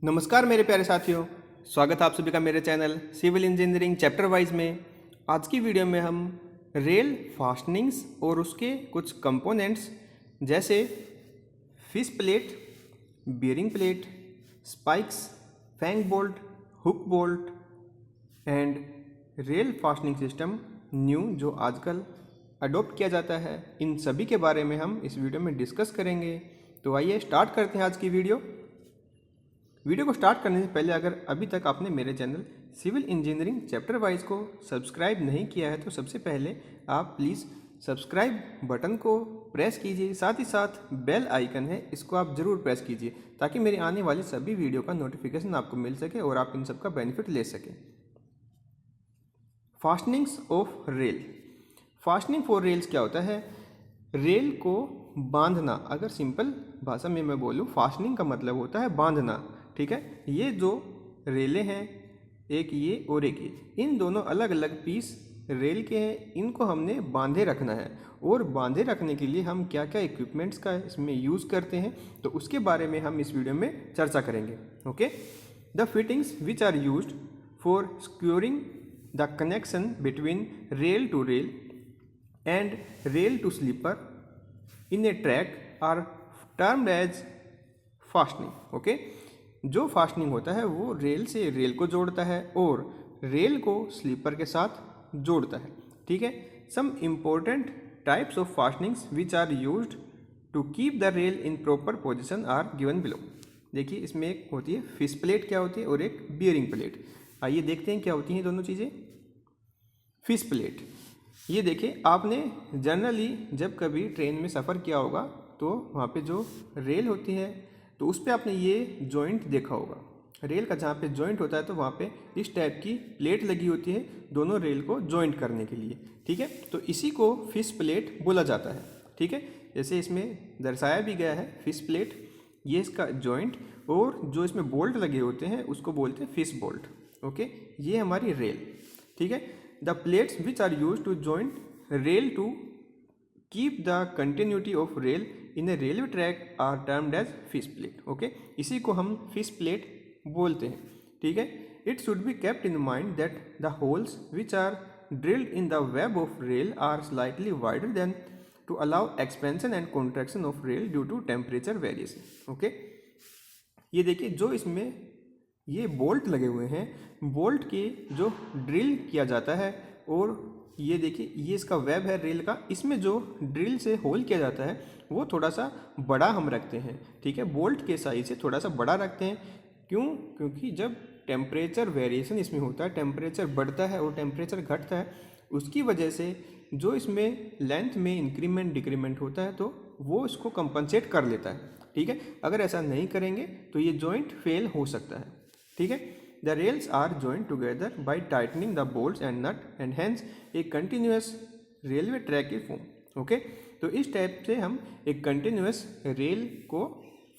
नमस्कार मेरे प्यारे साथियों, स्वागत है आप सभी का मेरे channel civil engineering chapter wise में। आज की वीडियो में हम रेल फास्टनिंग्स और उसके कुछ कंपोनेंट्स जैसे fish plate, bearing plate, spikes, fang bolt, hook bolt and rail fastening system new जो आजकल अडॉप्ट किया जाता है, इन सभी के बारे में हम इस वीडियो में डिस्कस करेंगे। तो आइए स्टार्ट करते हैं आज की वीडियो को स्टार्ट करने से पहले अगर अभी तक आपने मेरे channel civil engineering chapter wise को सब्सक्राइब नहीं किया है तो सबसे पहले आप प्लीज़ सब्सक्राइब बटन को प्रेस कीजिए, साथ ही साथ बेल आइकन है इसको आप ज़रूर प्रेस कीजिए ताकि मेरी आने वाली सभी वीडियो का नोटिफिकेशन आपको मिल सके और आप इन सब का बेनिफिट ले सकें। Fastenings of rail. Fastening for rails क्या होता है? रेल को बांधना। अगर सिंपल भाषा में मैं बोलूँ, फास्टनिंग का मतलब होता है बांधना। ठीक है, ये जो रेलें हैं, एक ये और एक ये, इन दोनों अलग अलग पीस रेल के हैं, इनको हमने बांधे रखना है। और बांधे रखने के लिए हम क्या क्या इक्विपमेंट्स का इसमें यूज़ करते हैं तो उसके बारे में हम इस वीडियो में चर्चा करेंगे। Okay, the fittings which are used for securing the connection between rail to rail and rail to sleeper in a track are termed as fastening. Okay, जो फास्टनिंग होता है वो रेल से रेल को जोड़ता है और रेल को स्लीपर के साथ जोड़ता है। ठीक है, some important types of fastenings which are used to keep the rail in proper position are given below. देखिए, इसमें एक होती है फिश प्लेट, क्या होती है, और एक बियरिंग प्लेट। आइए देखते हैं क्या होती हैं दोनों चीज़ें। फिश प्लेट, ये देखिए, आपने जनरली जब कभी ट्रेन में सफ़र किया होगा तो वहाँ पे जो रेल होती है तो उस पर आपने ये जॉइंट देखा होगा। रेल का जहाँ पे जॉइंट होता है तो वहाँ पे इस टाइप की प्लेट लगी होती है दोनों रेल को जॉइंट करने के लिए। ठीक है, तो इसी को फिश प्लेट बोला जाता है। ठीक है, जैसे इसमें दर्शाया भी गया है फिश प्लेट, ये इसका जॉइंट, और जो इसमें बोल्ट लगे होते हैं उसको बोलते हैं फिश बोल्ट। ओके, ये हमारी रेल। ठीक है, the plates which are use to joint rail to keep the continuity of rail in a railway track are termed as fish plate. Okay, इसी को हम फिश प्लेट बोलते हैं। ठीक है, it should be kept in mind that the holes which are drilled in the web of rail are slightly wider than to allow expansion and contraction of rail due to temperature variation. Okay, ये देखिए, जो इसमें ये bolt लगे हुए हैं, bolt के जो ड्रिल किया जाता है, और ये देखिए ये इसका वेब है रेल का, इसमें जो ड्रिल से होल किया जाता है वो थोड़ा सा बड़ा हम रखते हैं। ठीक है, बोल्ट के साइज से थोड़ा सा बड़ा रखते हैं। क्यों? क्योंकि जब टेम्परेचर वेरिएशन इसमें होता है, टेम्परेचर बढ़ता है और टेम्परेचर घटता है, उसकी वजह से जो इसमें लेंथ में इंक्रीमेंट डिक्रीमेंट होता है तो वो इसको कंपनसेट कर लेता है। ठीक है, अगर ऐसा नहीं करेंगे तो ये जॉइंट फेल हो सकता है। ठीक है, the rails are joined together by tightening the bolts and nut and hence a continuous railway track is formed। Okay, तो इस टाइप से हम एक कंटिन्यूस रेल को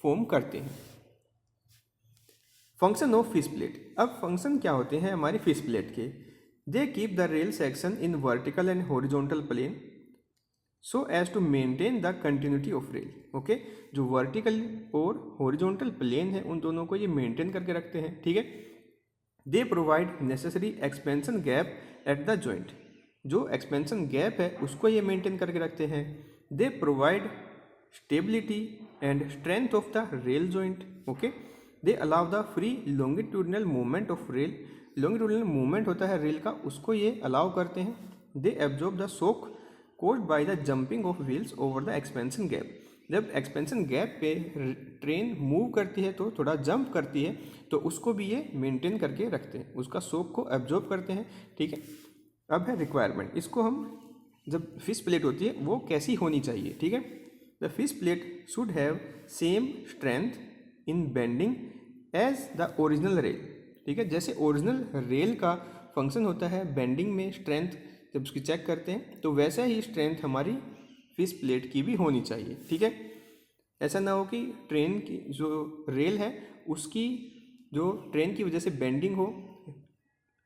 फॉर्म करते हैं। Function of fish plate. अब फंक्शन क्या होते हैं हमारी फिश प्लेट के? They keep the rail section in vertical and horizontal plane so as to maintain the continuity of rail. Okay, जो वर्टिकल और हॉरिजॉन्टल प्लेन है उन दोनों को ये मेंटेन करके रखते हैं। ठीक है, they provide necessary expansion gap at the joint, जो एक्सपेंशन गैप है उसको ये मेंटेन करके रखते हैं। They provide stability and strength of the rail joint. Okay, they allow the free longitudinal movement of rail, longitudinal movement होता है rail का, उसको ये अलाउ करते हैं। They absorb the shock caused by the jumping of wheels over the expansion gap, जब expansion gap पे train move करती है तो थोड़ा जंप करती है तो उसको भी ये मेंटेन करके रखते हैं, उसका शॉक को एब्जॉर्ब करते हैं। ठीक है, अब है रिक्वायरमेंट, इसको हम जब फिश प्लेट होती है वो कैसी होनी चाहिए। ठीक है, the fish plate should have same strength in bending as the original rail. ठीक है, जैसे ओरिजिनल रेल का फंक्शन होता है बेंडिंग में स्ट्रेंथ, जब उसकी चेक करते हैं तो वैसा ही स्ट्रेंथ हमारी फिश प्लेट की भी होनी चाहिए। ठीक है, ऐसा ना हो कि ट्रेन की जो रेल है उसकी जो ट्रेन की वजह से बेंडिंग हो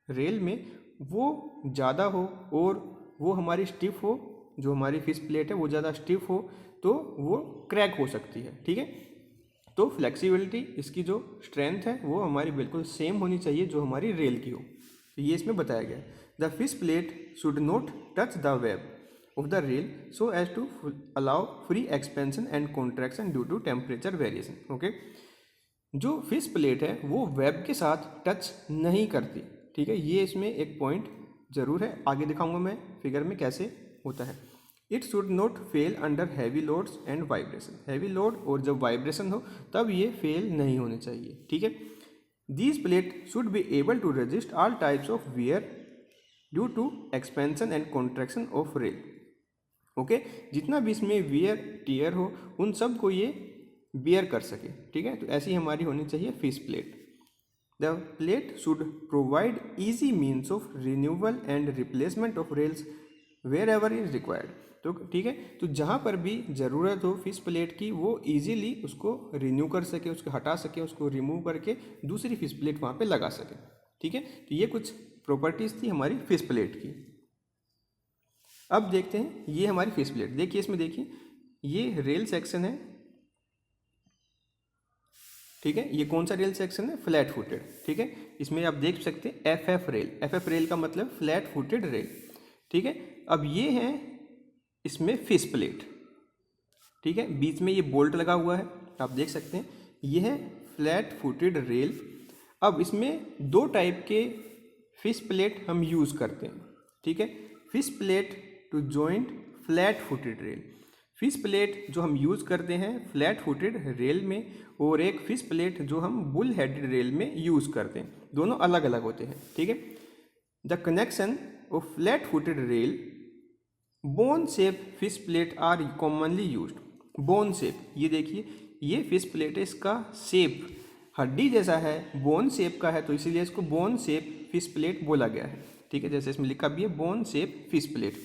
रेल में वो ज़्यादा हो और वो हमारी स्टिफ हो, जो हमारी फिश प्लेट है वो ज़्यादा स्टिफ हो तो वो क्रैक हो सकती है। ठीक है, तो फ्लेक्सिबिलिटी, इसकी जो स्ट्रेंथ है वो हमारी बिल्कुल सेम होनी चाहिए जो हमारी रेल की हो। तो ये इसमें बताया गया है। The fish plate should not touch the web of the rail so as to allow free expansion and contraction due to temperature variation. Okay, जो फिश प्लेट है वो वेब के साथ टच नहीं करती, ठीक है। ये इसमें एक पॉइंट जरूर है, आगे दिखाऊंगा मैं फिगर में कैसे होता है। It should not fail under heavy loads and vibration, heavy load और जब वाइब्रेशन हो तब ये फेल नहीं होने चाहिए, ठीक है। These plate should be able to resist all types of wear due to expansion and contraction of rail. Okay, जितना भी इसमें वियर टीयर हो उन सब को ये बियर कर सके, ठीक है। तो ऐसी हमारी होनी चाहिए fish plate. The plate should provide easy means of renewal and replacement of rails wherever is required. तो ठीक है, तो जहाँ पर भी ज़रूरत हो फिश प्लेट की वो इजीली उसको रिन्यू कर सके, उसको हटा सके, उसको रिमूव करके दूसरी फिश प्लेट वहाँ पे लगा सके, ठीक है। तो ये कुछ प्रॉपर्टीज़ थी हमारी फिश प्लेट की। अब देखते हैं ये हमारी फिश प्लेट, देखिए इसमें देखिए ये रेल सेक्शन है, ठीक है। ये कौन सा रेल सेक्शन है? फ्लैट फुटेड, ठीक है। इसमें आप देख सकते हैं एफ रेल, एफ रेल का मतलब फ्लैट फुटेड रेल, ठीक है। अब ये है इसमें फिश प्लेट, ठीक है। बीच में ये बोल्ट लगा हुआ है, आप देख सकते हैं ये है फ्लैट फुटेड रेल। अब इसमें दो टाइप के फिश प्लेट हम यूज़ करते हैं, ठीक है। Fish plate to joint flat footed rail, fish plate जो हम यूज़ करते हैं फ्लैट फुटेड रेल में, और एक फिश प्लेट जो हम बुल हेडेड रेल में यूज़ करते हैं, दोनों अलग अलग होते हैं, ठीक है। The connection of flat footed rail, bone shape fish plate are commonly used. Bone shape, ये देखिए ये फिश प्लेट है, इसका शेप हड्डी जैसा है, बोन शेप का है, तो इसीलिए इसको बोन शेप फिश प्लेट बोला गया है, ठीक है। जैसे इसमें लिखा भी है बोन शेप फिश प्लेट।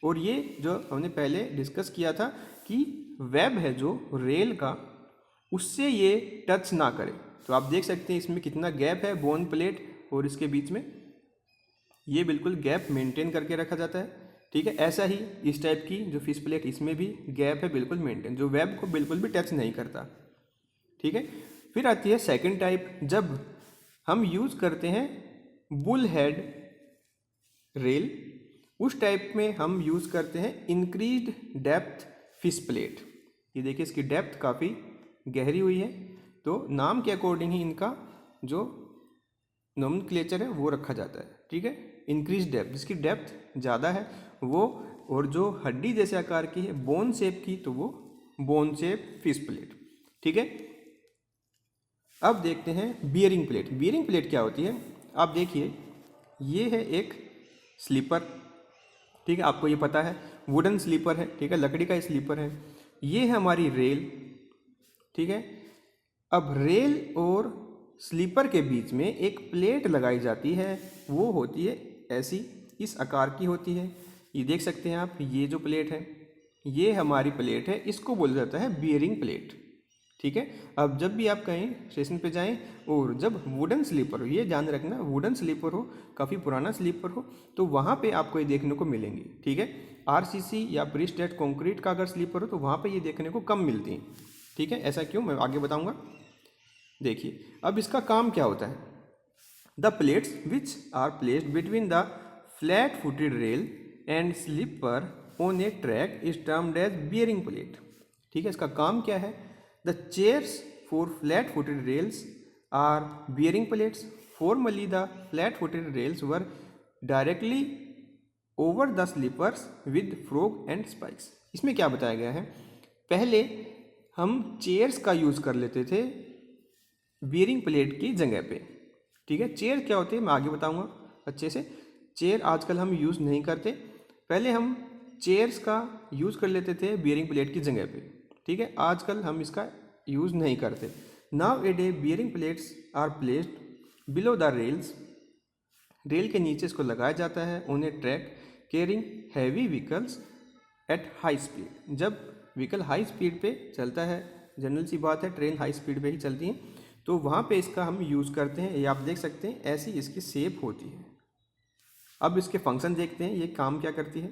और ये जो हमने पहले डिस्कस किया था कि वेब है जो रेल का, उससे ये टच ना करे। तो आप देख सकते हैं इसमें कितना गैप है बोन प्लेट और इसके बीच में, ये बिल्कुल गैप मेंटेन करके रखा जाता है, ठीक है। ऐसा ही इस टाइप की जो फिश प्लेट, इसमें भी गैप है बिल्कुल मेंटेन, जो वेब को बिल्कुल भी टच नहीं करता, ठीक है। फिर आती है सेकंड टाइप, जब हम यूज़ करते हैं बुल हेड रेल, उस टाइप में हम यूज़ करते हैं इंक्रीज्ड डेप्थ फिश प्लेट। ये देखिए इसकी डेप्थ काफ़ी गहरी हुई है, तो नाम के अकॉर्डिंग ही इनका जो नोमेनक्लेचर है वो रखा जाता है, ठीक है। इंक्रीज डेप्थ, जिसकी डेप्थ ज़्यादा है वो, और जो हड्डी जैसे आकार की है बोन शेप की, तो वो बोन शेप फिश प्लेट, ठीक है। अब देखते हैं बियरिंग प्लेट। बियरिंग प्लेट क्या होती है? आप देखिए ये है एक स्लीपर, ठीक है, आपको ये पता है वुडन स्लीपर है, ठीक है, लकड़ी का स्लीपर है। ये है हमारी रेल, ठीक है। अब रेल और स्लीपर के बीच में एक प्लेट लगाई जाती है, वो होती है ऐसी, इस आकार की होती है। ये देख सकते हैं आप, ये जो प्लेट है ये हमारी प्लेट है, इसको बोला जाता है बियरिंग प्लेट, ठीक है। अब जब भी आप कहीं स्टेशन पे जाएं और जब वुडन स्लीपर हो, ये ध्यान रखना वुडन स्लीपर हो, काफ़ी पुराना स्लीपर हो, तो वहाँ पे आपको ये देखने को मिलेंगी, ठीक है। आरसीसी या प्री स्ट्रेस्ड कंक्रीट का अगर स्लीपर हो तो वहाँ पे ये देखने को कम मिलती हैं, ठीक है। ऐसा क्यों, मैं आगे बताऊँगा। देखिए अब इसका काम क्या होता है। The plates which are placed between the flat footed rail and sleeper on a track is termed as bearing plate, ठीक है। इसका काम क्या है? The chairs for flat footed rails are bearing plates. Formerly the flat footed rails were directly over the sleepers with frog and spikes. इसमें क्या बताया गया है, पहले हम चेयर्स का यूज़ कर लेते थे बियरिंग प्लेट की जगह पे, ठीक है। चेयर क्या होती है मैं आगे बताऊंगा अच्छे से। चेयर आजकल हम यूज़ नहीं करते, पहले हम चेयर्स का यूज़ कर लेते थे बियरिंग प्लेट की जगह पे, ठीक है। आजकल हम इसका यूज़ नहीं करते। Now a day bearing plates are placed below the rails, rail के नीचे इसको लगाया जाता है on a track carrying heavy vehicles at high speed. जब व्हीकल हाई स्पीड पे चलता है, जनरल सी बात है ट्रेन हाई स्पीड पे ही चलती है, तो वहाँ पे इसका हम यूज़ करते हैं। ये आप देख सकते हैं ऐसी इसकी शेप होती है। अब इसके फंक्शन देखते हैं, ये काम क्या करती है।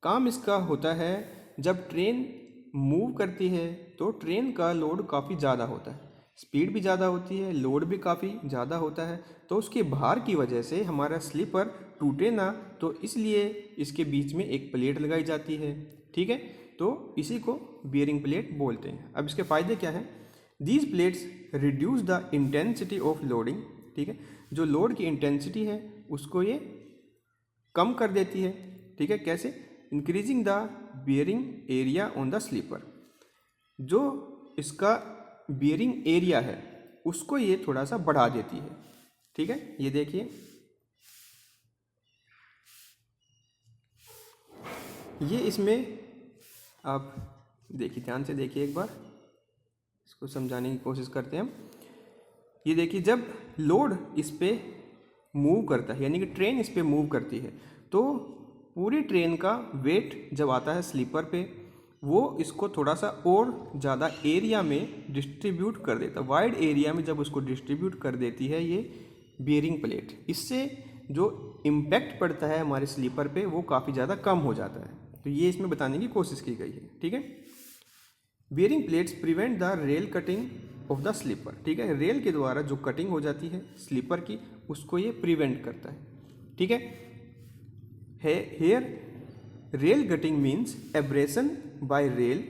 काम इसका होता है जब ट्रेन मूव करती है तो ट्रेन का लोड काफ़ी ज़्यादा होता है, स्पीड भी ज़्यादा होती है, लोड भी काफ़ी ज़्यादा होता है, तो उसके भार की वजह से हमारा स्लीपर टूटे ना, तो इसलिए इसके बीच में एक प्लेट लगाई जाती है। ठीक है, तो इसी को बियरिंग प्लेट बोलते हैं। अब इसके फ़ायदे क्या हैं? These plates reduce the intensity of loading. ठीक है, जो लोड की इंटेंसिटी है उसको ये कम कर देती है। ठीक है, कैसे? Increasing the bearing area on the sleeper. जो इसका बियरिंग एरिया है उसको ये थोड़ा सा बढ़ा देती है। ठीक है, ये देखिए, ये इसमें आप देखिए, ध्यान से देखिए एक बार, इसको समझाने की कोशिश करते हैं हम। ये देखिए, जब लोड इस पे मूव करता है, यानी कि ट्रेन इस पे मूव करती है, तो पूरी ट्रेन का वेट जब आता है स्लीपर पे, वो इसको थोड़ा सा और ज़्यादा एरिया में डिस्ट्रीब्यूट कर देता है। वाइड एरिया में जब उसको डिस्ट्रीब्यूट कर देती है ये बियरिंग प्लेट, इससे जो इम्पैक्ट पड़ता है हमारे स्लीपर पे वो काफ़ी ज़्यादा कम हो जाता है। तो ये इसमें बताने की कोशिश की गई है। ठीक है, bearing plates prevent the rail cutting of the sleeper. ठीक है, रेल के द्वारा जो कटिंग हो जाती है स्लीपर की, उसको ये प्रिवेंट करता है। ठीक है, here rail cutting means abrasion by rail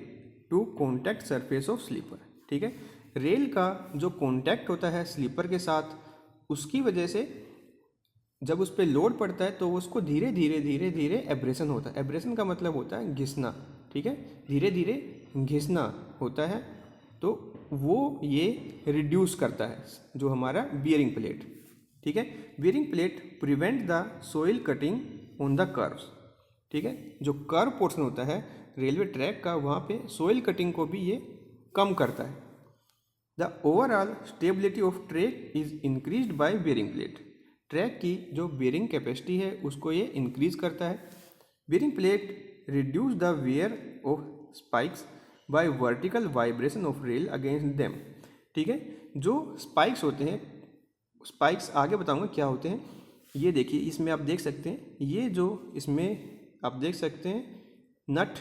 to contact surface of sleeper. ठीक है, रेल का जो कॉन्टैक्ट होता है स्लीपर के साथ, उसकी वजह से जब उस पर लोड पड़ता है तो उसको धीरे धीरे धीरे धीरे एब्रेशन होता है। एब्रेशन का मतलब होता है घिसना। ठीक है, धीरे धीरे घिसना होता है, तो वो ये रिड्यूस करता है जो हमारा बियरिंग प्लेट। ठीक है, bearing plate prevent the soil cutting on the curves. ठीक है, जो कर्व पोर्शन होता है रेलवे ट्रैक का, वहाँ पे सोइल कटिंग को भी ये कम करता है। The overall stability of track is increased by bearing plate. Track की जो बियरिंग कैपेसिटी है उसको ये इंक्रीज करता है। Bearing plate reduce the wear of spikes by vertical vibration of rail against them. ठीक है, जो स्पाइक्स होते हैं, स्पाइक्स आगे बताऊंगा क्या होते हैं। ये देखिए, इसमें आप देख सकते हैं, ये जो इसमें आप देख सकते हैं नट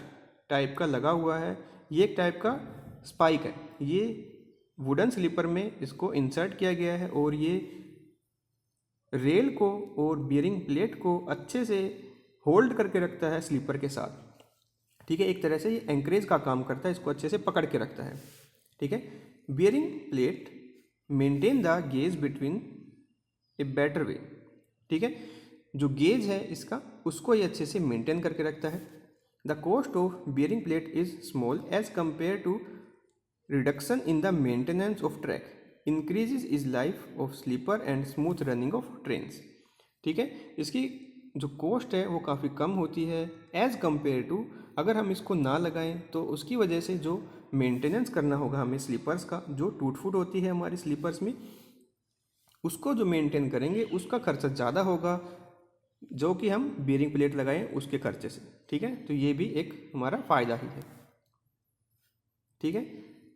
टाइप का लगा हुआ है, ये एक टाइप का स्पाइक है। ये वुडन स्लीपर में इसको इंसर्ट किया गया है और ये रेल को और बियरिंग प्लेट को अच्छे से होल्ड करके रखता है स्लीपर के साथ। ठीक है, एक तरह से ये एंकरेज का काम करता है, इसको अच्छे से पकड़ के रखता है। ठीक है, bearing plate maintain the gauge between a better way. ठीक है, जो गेज है इसका, उसको ये अच्छे से मेंटेन करके रखता है। The cost of bearing plate is small as compare to reduction in the maintenance of track, increases is life of sleeper and smooth running of trains. ठीक है, इसकी जो कॉस्ट है वो काफ़ी कम होती है एज़ कम्पेयर टू, अगर हम इसको ना लगाएं तो उसकी वजह से जो मेंटेनेंस करना होगा हमें स्लीपर्स का, जो टूट फूट होती है हमारी स्लीपर्स में, उसको जो मेंटेन करेंगे उसका खर्चा ज़्यादा होगा जो कि हम बियरिंग प्लेट लगाएं उसके खर्चे से। ठीक है, तो ये भी एक हमारा फ़ायदा ही है। ठीक है,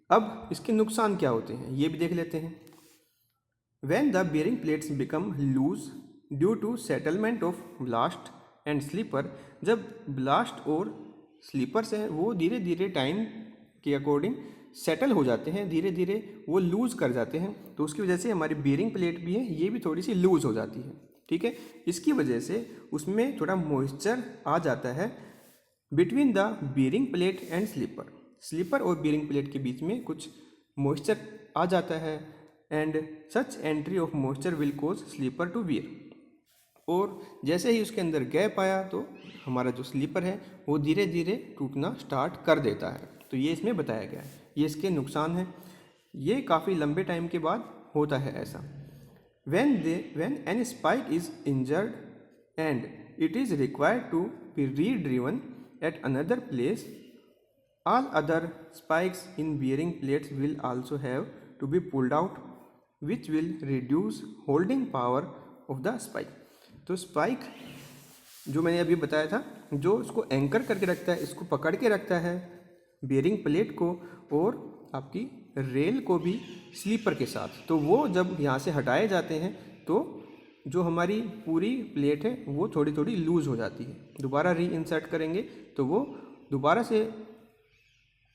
अब इसके नुकसान क्या होते हैं ये भी देख लेते हैं। When the bearing plates become loose due to settlement of blast and sleeper, जब ब्लास्ट और स्लीपर्स हैं वो धीरे धीरे टाइम के अकॉर्डिंग सेटल हो जाते हैं, धीरे धीरे वो लूज़ कर जाते हैं, तो उसकी वजह से हमारी बियरिंग प्लेट भी है ये भी थोड़ी सी लूज़ हो जाती है। ठीक है, इसकी वजह से उसमें थोड़ा मॉइस्चर आ जाता है between the bearing plate and sleeper. Sleeper और बियरिंग प्लेट के बीच में कुछ मॉइस्चर आ जाता है and such entry of moisture will cause sleeper to wear. और जैसे ही उसके अंदर गैप आया तो हमारा जो स्लीपर है वो धीरे धीरे टूटना स्टार्ट कर देता है। तो ये इसमें बताया गया है, ये इसके नुकसान हैं। ये काफ़ी लंबे टाइम के बाद होता है ऐसा। when an spike is injured and it is required to be redriven at another place, all other spikes in bearing plates will also have to be pulled out, which will reduce holding power of the spike. तो spike जो मैंने अभी बताया था, जो इसको anchor करके रखता है, इसको पकड़ के रखता है बियरिंग प्लेट को और आपकी रेल को भी स्लीपर के साथ, तो वो जब यहाँ से हटाए जाते हैं तो जो हमारी पूरी प्लेट है वो थोड़ी थोड़ी लूज़ हो जाती है। दोबारा री इंसर्ट करेंगे तो वो दोबारा से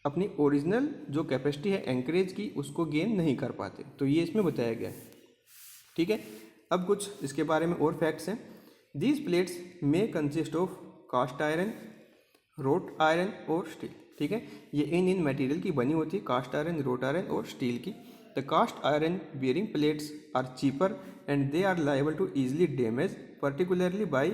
अपनी ओरिजिनल जो कैपेसिटी है एंकरेज की उसको गेन नहीं कर पाते। तो ये इसमें बताया गया है, ठीक है। अब कुछ इसके बारे में और फैक्ट्स हैं। दीज प्लेट्स में consist of cast iron, wrought iron और स्टील, ठीक है। ये इन मटेरियल की बनी होती है, कास्ट आयरन, रोट आयरन और स्टील की। The cast iron bearing plates are cheaper and they are liable to easily damage particularly by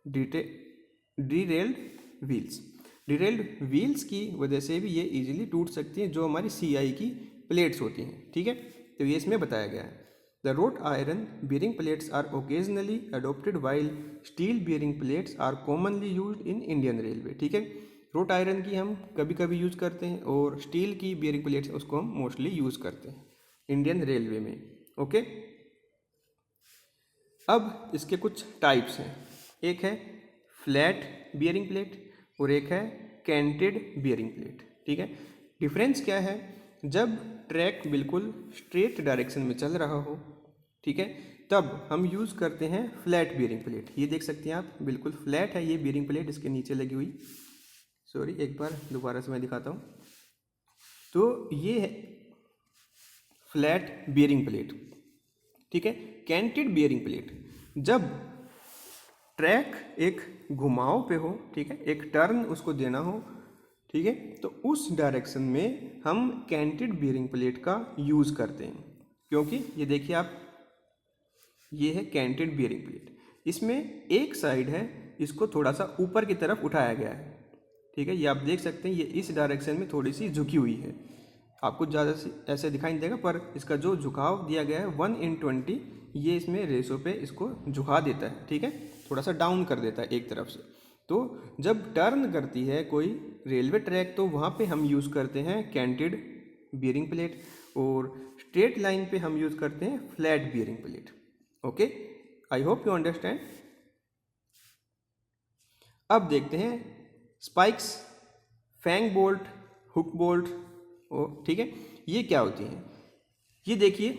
derailed wheels. Derailed wheels की वजह से भी ये इजीली टूट सकती हैं, जो हमारी CI की प्लेट्स होती हैं, ठीक है। तो ये इसमें बताया गया है। The road iron bearing plates are occasionally adopted while steel bearing plates are commonly used in Indian Railway, ठीक है। रोट आयरन की हम कभी कभी यूज़ करते हैं और स्टील की बियरिंग प्लेट्स उसको हम मोस्टली यूज़ करते हैं इंडियन रेलवे में, ओके। अब इसके कुछ टाइप्स हैं। एक है फ्लैट बियरिंग प्लेट और एक है कैंटेड बियरिंग प्लेट, ठीक है। डिफरेंस क्या है, जब ट्रैक बिल्कुल स्ट्रेट डायरेक्शन में चल रहा हो, ठीक है, तब हम यूज़ करते हैं फ्लैट बियरिंग प्लेट। ये देख सकते हैं आप, बिल्कुल फ्लैट है ये बियरिंग प्लेट, इसके नीचे लगी हुई। सॉरी, एक बार दोबारा से मैं दिखाता हूँ। तो ये है फ्लैट बियरिंग प्लेट, ठीक है। कैंटेड बियरिंग प्लेट, जब ट्रैक एक घुमाव पे हो, ठीक है, एक टर्न उसको देना हो, ठीक है, तो उस डायरेक्शन में हम कैंटेड बियरिंग प्लेट का यूज़ करते हैं। क्योंकि ये देखिए आप, ये है कैंटेड बियरिंग प्लेट, इसमें एक साइड है इसको थोड़ा सा ऊपर की तरफ उठाया गया है, ठीक है। ये आप देख सकते हैं, ये इस डायरेक्शन में थोड़ी सी झुकी हुई है। आपको ज़्यादा ऐसे दिखाई नहीं देगा, पर इसका जो झुकाव दिया गया है 1:20, ये इसमें रेशो पे इसको झुका देता है, ठीक है, थोड़ा सा डाउन कर देता है एक तरफ से। तो जब टर्न करती है कोई रेलवे ट्रैक, तो वहाँ पे हम यूज़ करते हैं कैंटेड बियरिंग प्लेट, और स्ट्रेट लाइन पे हम यूज़ करते हैं flat bearing plate, okay. I hope you understand. अब देखते हैं spikes, fang bolt, hook bolt, ठीक है, ये क्या होती हैं। ये देखिए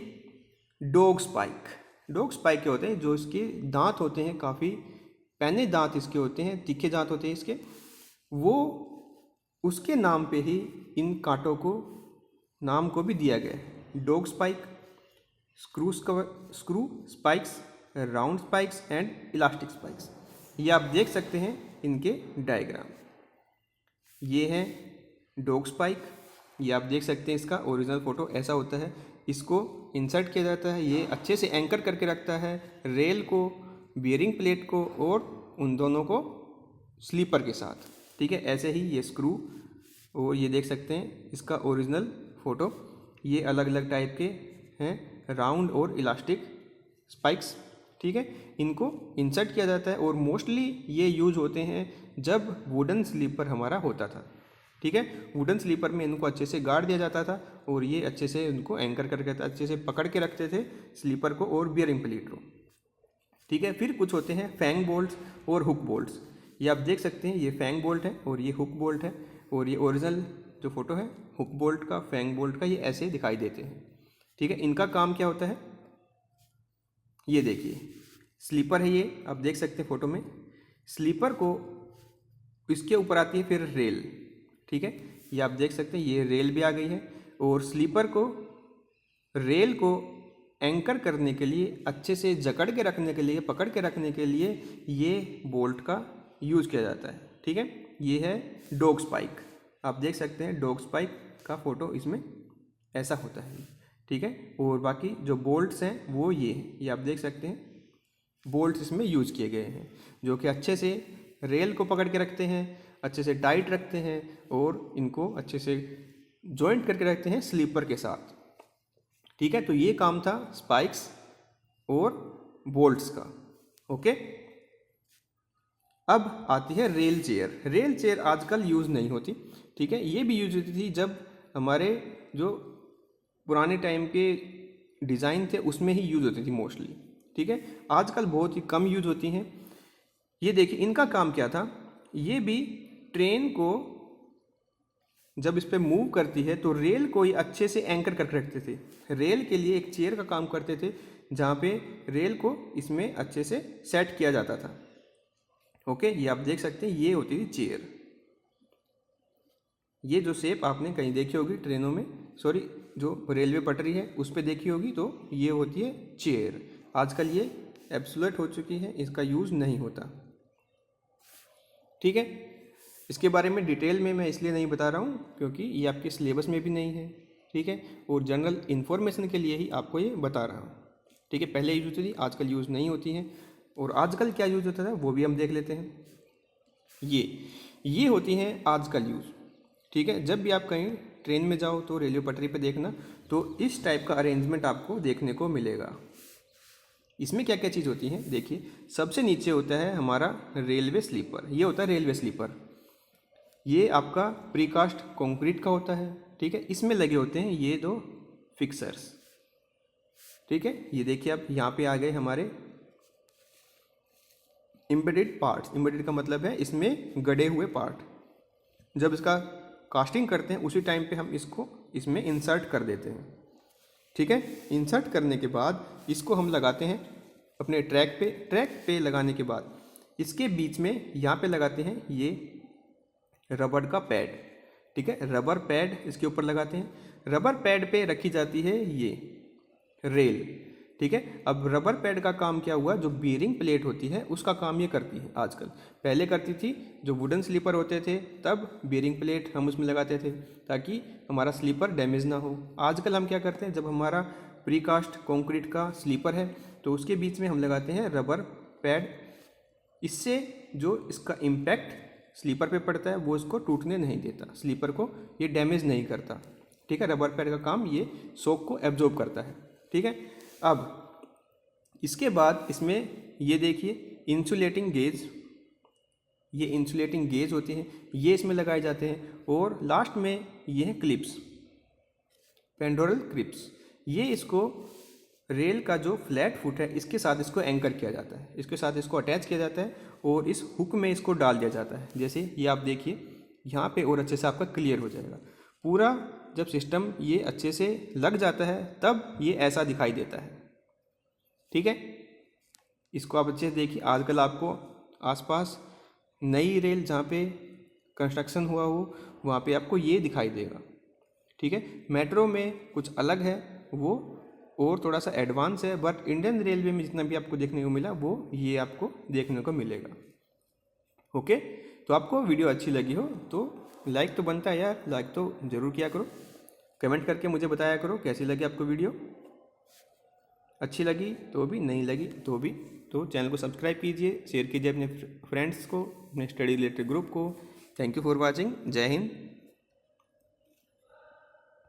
डॉग स्पाइक। डॉग स्पाइक क्या होते हैं, जो इसके दांत होते हैं, काफ़ी पैने दांत इसके होते हैं, तीखे दांत होते हैं इसके, वो उसके नाम पे ही इन कांटों को नाम को भी दिया गया है। Dog spike, screw spikes, round spikes and elastic spikes. ये आप देख सकते हैं इनके डायग्राम। ये है डॉग स्पाइक, ये आप देख सकते हैं, इसका ओरिजिनल फ़ोटो ऐसा होता है। इसको इंसर्ट किया जाता है, ये अच्छे से एंकर करके रखता है रेल को, बियरिंग प्लेट को और उन दोनों को स्लीपर के साथ, ठीक है। ऐसे ही ये स्क्रू, और ये देख सकते हैं इसका ओरिजिनल फ़ोटो। ये अलग अलग टाइप के हैं, राउंड और इलास्टिक स्पाइक्स, ठीक है। इनको इंसर्ट किया जाता है और मोस्टली ये यूज होते हैं जब वुडन स्लीपर हमारा होता था, ठीक है। वुडन स्लीपर में इनको अच्छे से गाड़ दिया जाता था और ये अच्छे से उनको एंकर करके अच्छे से पकड़ के रखते थे स्लीपर को और बियरिंग प्लेट को, ठीक है। फिर कुछ होते हैं फैंग बोल्ट्स और हुक बोल्ट्स। ये आप देख सकते हैं, ये फैंग बोल्ट है और ये हुक बोल्ट है, और ये ओरिजिनल जो फोटो है हुक बोल्ट का, फैंग बोल्ट का, ये ऐसे दिखाई देते हैं, ठीक है। इनका काम क्या होता है, ये देखिए स्लीपर है, ये आप देख सकते हैं फोटो में। स्लीपर को इसके ऊपर आती है फिर रेल, ठीक है। ये आप देख सकते हैं, ये रेल भी आ गई है, और स्लीपर को, रेल को एंकर करने के लिए, अच्छे से जकड़ के रखने के लिए, पकड़ के रखने के लिए ये बोल्ट का यूज़ किया जाता है, ठीक है। ये है डॉग स्पाइक, आप देख सकते हैं डॉग स्पाइक का फ़ोटो इसमें ऐसा होता है, ठीक है। और बाकी जो बोल्ट्स हैं वो ये हैं, ये आप देख सकते हैं बोल्ट्स इसमें यूज़ किए गए हैं, जो कि अच्छे से रेल को पकड़ के रखते हैं, अच्छे से टाइट रखते हैं और इनको अच्छे से जॉइंट करके रखते हैं स्लीपर के साथ, ठीक है। तो ये काम था स्पाइक्स और बोल्ट्स का, ओके। अब आती है रेल चेयर। रेल चेयर आजकल यूज़ नहीं होती, ठीक है। ये भी यूज होती थी जब हमारे जो पुराने टाइम के डिज़ाइन थे उसमें ही यूज़ होती थी मोस्टली, ठीक है। आजकल बहुत ही कम यूज होती हैं। ये देखिए इनका काम क्या था, ये भी ट्रेन को जब इस पर मूव करती है तो रेल को ही अच्छे से एंकर करके रखते थे। रेल के लिए एक चेयर का काम करते थे, जहाँ पे रेल को इसमें अच्छे से सेट किया जाता था, ओके। ये आप देख सकते हैं, ये होती थी चेयर। ये जो शेप आपने कहीं देखी होगी ट्रेनों में, सॉरी जो रेलवे पटरी है उस पर देखी होगी, तो ये होती है चेयर। आजकल ये एब्सोल्यूट हो चुकी है, इसका यूज़ नहीं होता। ठीक है, इसके बारे में डिटेल में मैं इसलिए नहीं बता रहा हूँ क्योंकि ये आपके सिलेबस में भी नहीं है। ठीक है, और जनरल इन्फॉर्मेशन के लिए ही आपको ये बता रहा हूँ। ठीक है, पहले यूज होती थी, आजकल यूज़ नहीं होती है। और आजकल क्या यूज़ होता था वो भी हम देख लेते हैं। ये होती हैं आजकल यूज़। ठीक है, जब भी आप कहीं ट्रेन में जाओ तो रेलवे पटरी पे देखना, तो इस टाइप का अरेंजमेंट आपको देखने को मिलेगा। इसमें क्या क्या चीज़ होती है देखिए, सबसे नीचे होता है हमारा रेलवे स्लीपर। ये होता है रेलवे स्लीपर, ये आपका प्रीकास्ट कंक्रीट का होता है। ठीक है, इसमें लगे होते हैं ये दो फिक्सर्स। ठीक है, ये देखिए आप यहाँ पे आ गए हमारे एम्बेडेड पार्ट्स। एम्बेडेड का मतलब है इसमें गड़े हुए पार्ट। जब इसका कास्टिंग करते हैं उसी टाइम पे हम इसको इसमें इंसर्ट कर देते हैं। ठीक है, इंसर्ट करने के बाद इसको हम लगाते हैं अपने ट्रैक पे। ट्रैक पे लगाने के बाद इसके बीच में यहाँ पे लगाते हैं ये रबड़ का पैड। ठीक है, रबर पैड इसके ऊपर लगाते हैं। रबर पैड पे रखी जाती है ये रेल। ठीक है, अब रबर पैड का काम क्या हुआ, जो बीयरिंग प्लेट होती है उसका काम ये करती है आजकल। पहले करती थी, जो वुडन स्लीपर होते थे तब बीयरिंग प्लेट हम उसमें लगाते थे ताकि हमारा स्लीपर डैमेज ना हो। आजकल हम क्या करते हैं, जब हमारा प्रीकास्ट कंक्रीट का स्लीपर है तो उसके बीच में हम लगाते हैं रबर पैड। इससे जो इसका इम्पैक्ट स्लीपर पे पड़ता है वो इसको टूटने नहीं देता, स्लीपर को ये डैमेज नहीं करता। ठीक है, रबर पैड का काम ये शॉक को एब्जॉर्ब करता है। ठीक है, अब इसके बाद इसमें ये देखिए इंसुलेटिंग गेज, ये इंसुलेटिंग गेज होती हैं, ये इसमें लगाए जाते हैं। और लास्ट में ये है क्लिप्स, पेंडोरल क्लिप्स। ये इसको रेल का जो फ्लैट फुट है इसके साथ इसको एंकर किया जाता है, इसके साथ इसको अटैच किया जाता है और इस हुक में इसको डाल दिया जाता है। जैसे ये आप देखिए यहाँ पे, और अच्छे से आपका क्लियर हो जाएगा पूरा। जब सिस्टम ये अच्छे से लग जाता है तब ये ऐसा दिखाई देता है। ठीक है, इसको आप अच्छे से देखिए। आजकल आपको आसपास नई रेल जहाँ पे कंस्ट्रक्शन हुआ हो वहाँ पे आपको ये दिखाई देगा। ठीक है, मेट्रो में कुछ अलग है वो और थोड़ा सा एडवांस है, बट इंडियन रेलवे में जितना भी आपको देखने को मिला वो ये आपको देखने को मिलेगा। ओके, तो आपको वीडियो अच्छी लगी हो तो लाइक तो बनता है यार, लाइक तो ज़रूर किया करो। कमेंट करके मुझे बताया करो कैसी लगी आपको वीडियो, अच्छी लगी तो भी, नहीं लगी तो भी। तो चैनल को सब्सक्राइब कीजिए, शेयर कीजिए अपने फ्रेंड्स को, अपने स्टडी रिलेटेड ग्रुप को। Thank you for watching. जय हिंद।